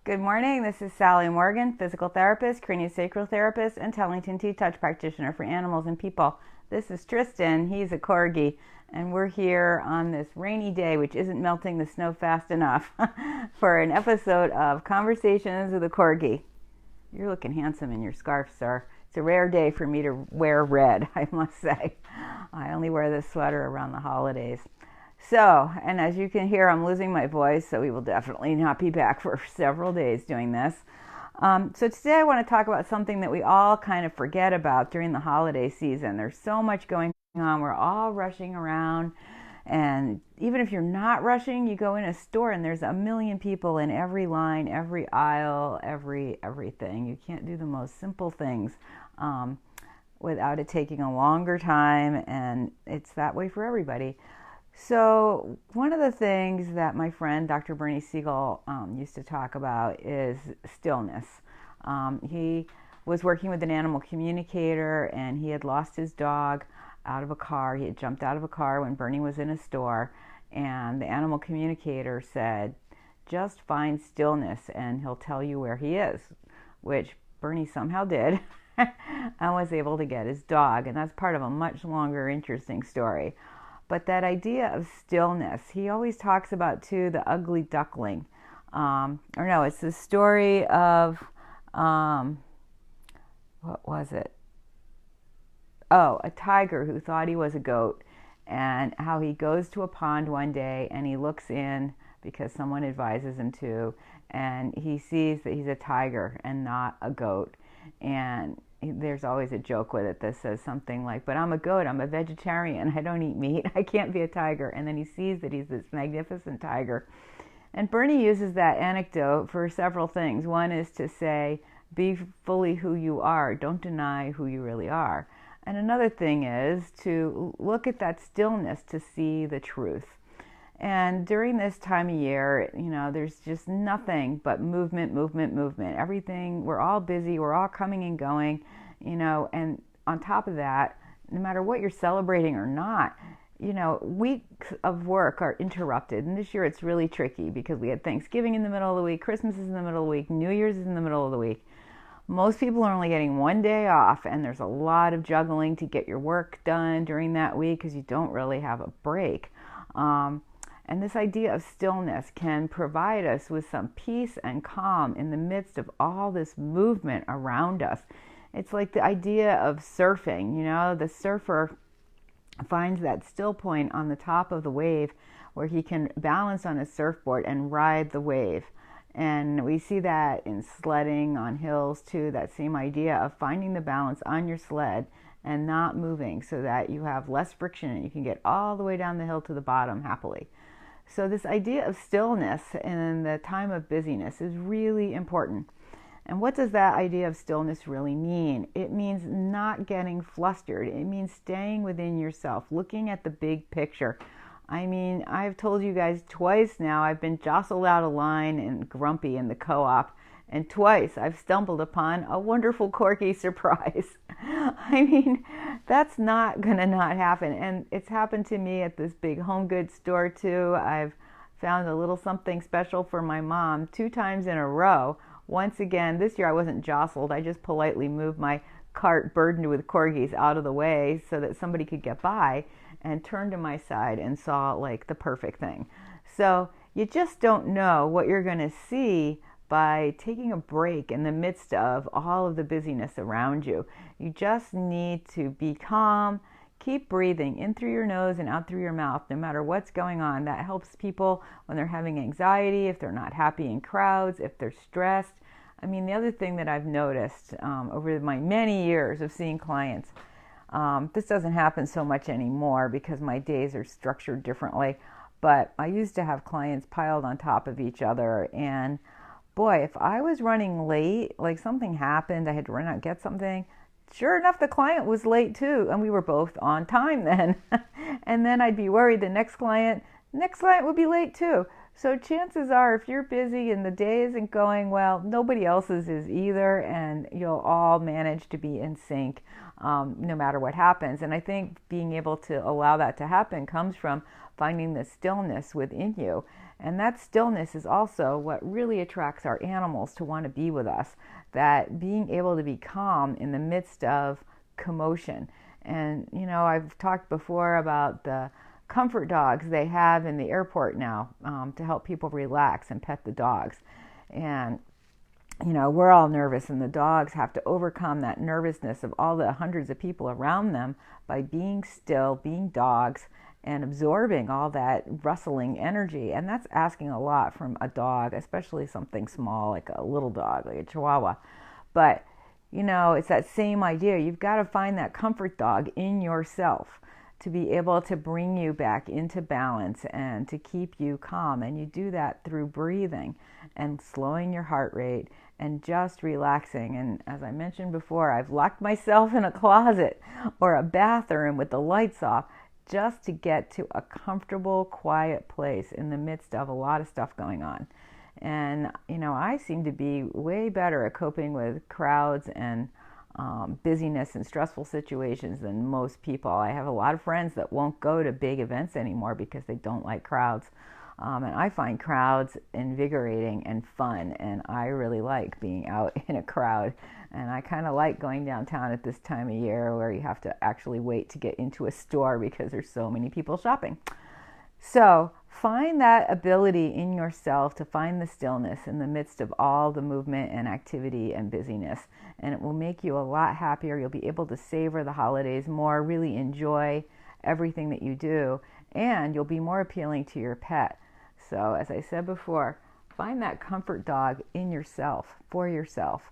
Good morning. This is Sally Morgan, physical therapist, craniosacral therapist, and Tellington T-Touch practitioner for animals and people. This is Tristan. He's a Corgi, and we're here on this rainy day, which isn't melting the snow fast enough, for an episode of Conversations with a Corgi. You're looking handsome in your scarf, sir. It's a rare day for me to wear red, I must say. I only wear this sweater around the holidays. So, and as you can hear, I'm losing my voice, so we will definitely not be back for several days doing this. So today I want to talk about something that we all kind of forget about during the holiday season. There's so much going on. We're all rushing around. And even if you're not rushing, you go in a store and there's a million people in every line, every aisle, everything. You can't do the most simple things without it taking a longer time, and it's that way for everybody. So one of the things that my friend Dr. Bernie Siegel used to talk about is stillness. He was working with an animal communicator, and he had lost his dog out of a car. He had jumped out of a car when Bernie was in a store, and the animal communicator said, just find stillness and he'll tell you where he is, which Bernie somehow did and was able to get his dog. And that's part of a much longer, interesting story. But that idea of stillness, he always talks about, too, the ugly duckling. It's the story of, what was it? Oh, a tiger who thought he was a goat, and how he goes to a pond one day and he looks in because someone advises him to, and he sees that he's a tiger and not a goat. And there's always a joke with it that says something like, but I'm a goat, I'm a vegetarian, I don't eat meat, I can't be a tiger. And then he sees that he's this magnificent tiger. And Bernie uses that anecdote for several things. One is to say, be fully who you are, don't deny who you really are. And another thing is to look at that stillness to see the truth. And during this time of year, there's just nothing but movement. Everything, we're all busy, we're all coming and going, and on top of that, no matter what you're celebrating or not, weeks of work are interrupted. And this year it's really tricky because we had Thanksgiving in the middle of the week, Christmas is in the middle of the week, New Year's is in the middle of the week. Most people are only getting one day off, and there's a lot of juggling to get your work done during that week because you don't really have a break. And this idea of stillness can provide us with some peace and calm in the midst of all this movement around us. It's like the idea of surfing. The surfer finds that still point on the top of the wave where he can balance on his surfboard and ride the wave. And we see that in sledding on hills too, that same idea of finding the balance on your sled and not moving so that you have less friction and you can get all the way down the hill to the bottom happily. So this idea of stillness in the time of busyness is really important. And what does that idea of stillness really mean? It means not getting flustered. It means staying within yourself, looking at the big picture. I've told you guys twice now, I've been jostled out of line and grumpy in the co-op, and twice I've stumbled upon a wonderful Corgi surprise. That's not gonna not happen. And it's happened to me at this big home goods store too. I've found a little something special for my mom 2 times in a row. Once again, this year I wasn't jostled. I just politely moved my cart burdened with Corgis out of the way so that somebody could get by, and turned to my side and saw like the perfect thing. So you just don't know what you're going to see by taking a break in the midst of all of the busyness around you. You just need to be calm, keep breathing in through your nose and out through your mouth, no matter what's going on. That helps people when they're having anxiety, if they're not happy in crowds, if they're stressed. The other thing that I've noticed over my many years of seeing clients, this doesn't happen so much anymore because my days are structured differently, but I used to have clients piled on top of each other, and boy, if I was running late, like something happened, I had to run out and get something, sure enough, the client was late too, and we were both on time then. And then I'd be worried the next client would be late too. So chances are, if you're busy and the day isn't going well, nobody else's is either, and you'll all manage to be in sync no matter what happens. And I think being able to allow that to happen comes from finding the stillness within you And that stillness is also what really attracts our animals to want to be with us, that being able to be calm in the midst of commotion. And, I've talked before about the comfort dogs they have in the airport now to help people relax and pet the dogs. And, we're all nervous, and the dogs have to overcome that nervousness of all the hundreds of people around them by being still, being dogs, and absorbing all that rustling energy. And that's asking a lot from a dog, especially something small like a little dog, like a Chihuahua. But, it's that same idea. You've got to find that comfort dog in yourself to be able to bring you back into balance and to keep you calm. And you do that through breathing and slowing your heart rate and just relaxing. And as I mentioned before, I've locked myself in a closet or a bathroom with the lights off just to get to a comfortable, quiet place in the midst of a lot of stuff going on. And, I seem to be way better at coping with crowds and busyness and stressful situations than most people. I have a lot of friends that won't go to big events anymore because they don't like crowds. And I find crowds invigorating and fun, and I really like being out in a crowd. And I kind of like going downtown at this time of year where you have to actually wait to get into a store because there's so many people shopping. So find that ability in yourself to find the stillness in the midst of all the movement and activity and busyness. And it will make you a lot happier. You'll be able to savor the holidays more, really enjoy everything that you do, and you'll be more appealing to your pet. So as I said before, find that comfort dog in yourself, for yourself.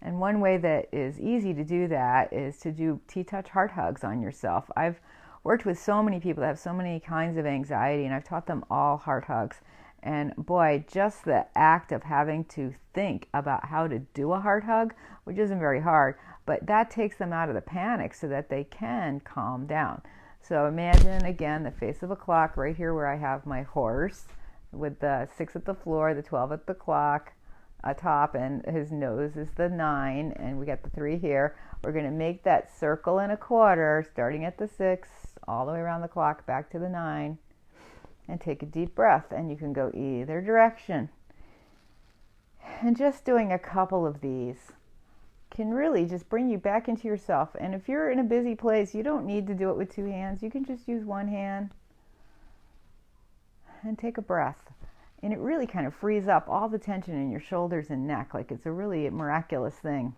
And one way that is easy to do that is to do T-Touch heart hugs on yourself. I've worked with so many people that have so many kinds of anxiety, and I've taught them all heart hugs. And boy, just the act of having to think about how to do a heart hug, which isn't very hard, but that takes them out of the panic so that they can calm down. So imagine, again, the face of a clock right here where I have my horse with the 6 at the floor, the 12 at the clock top, and his nose is the 9, and we got the 3 here. We're going to make that circle and a quarter, starting at the 6, all the way around the clock, back to the 9, and take a deep breath, and you can go either direction. And just doing a couple of these can really just bring you back into yourself. And if you're in a busy place, you don't need to do it with 2 hands. You can just use 1 hand and take a breath. And it really kind of frees up all the tension in your shoulders and neck. Like, it's a really miraculous thing,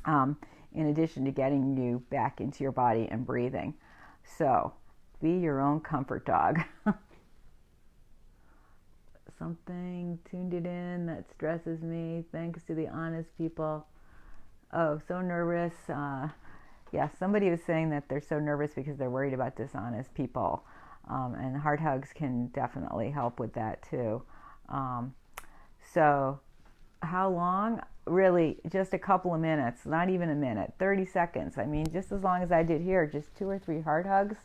in addition to getting you back into your body and breathing. So be your own comfort dog. Something tuned it in that stresses me. Thanks to the honest people. Oh, so nervous. Yeah, somebody was saying that they're so nervous because they're worried about dishonest people. And heart hugs can definitely help with that too. So how long? Really, just a couple of minutes, not even a minute, 30 seconds. I mean, just as long as I did here, just 2 or 3 heart hugs.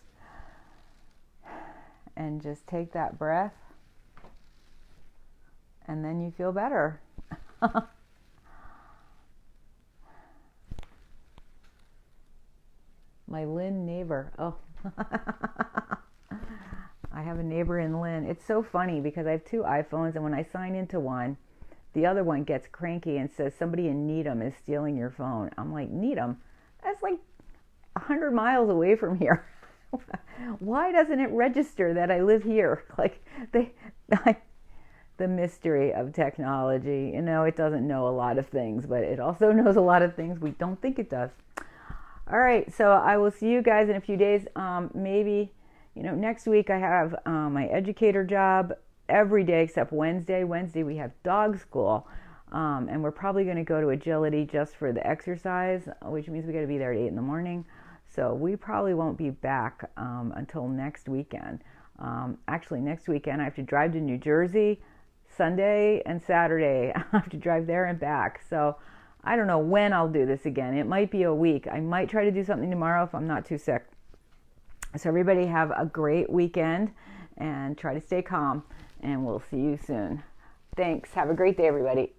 And just take that breath. And then you feel better. My Lynn neighbor. Oh. I have a neighbor in Lynn. It's so funny because I have 2 iPhones, and when I sign into one, the other one gets cranky and says somebody in Needham is stealing your phone. I'm like, Needham? That's like 100 miles away from here. Why doesn't it register that I live here? Like, the mystery of technology. It doesn't know a lot of things, but it also knows a lot of things we don't think it does. All right, so I will see you guys in a few days. Maybe, next week I have my educator job every day except Wednesday. Wednesday we have dog school, and we're probably going to go to agility just for the exercise, which means we got to be there at 8 in the morning. So we probably won't be back until next weekend. Actually, next weekend I have to drive to New Jersey. Sunday and Saturday I have to drive there and back. So I don't know when I'll do this again. It might be a week. I might try to do something tomorrow if I'm not too sick. So everybody have a great weekend and try to stay calm, and we'll see you soon. Thanks. Have a great day, everybody.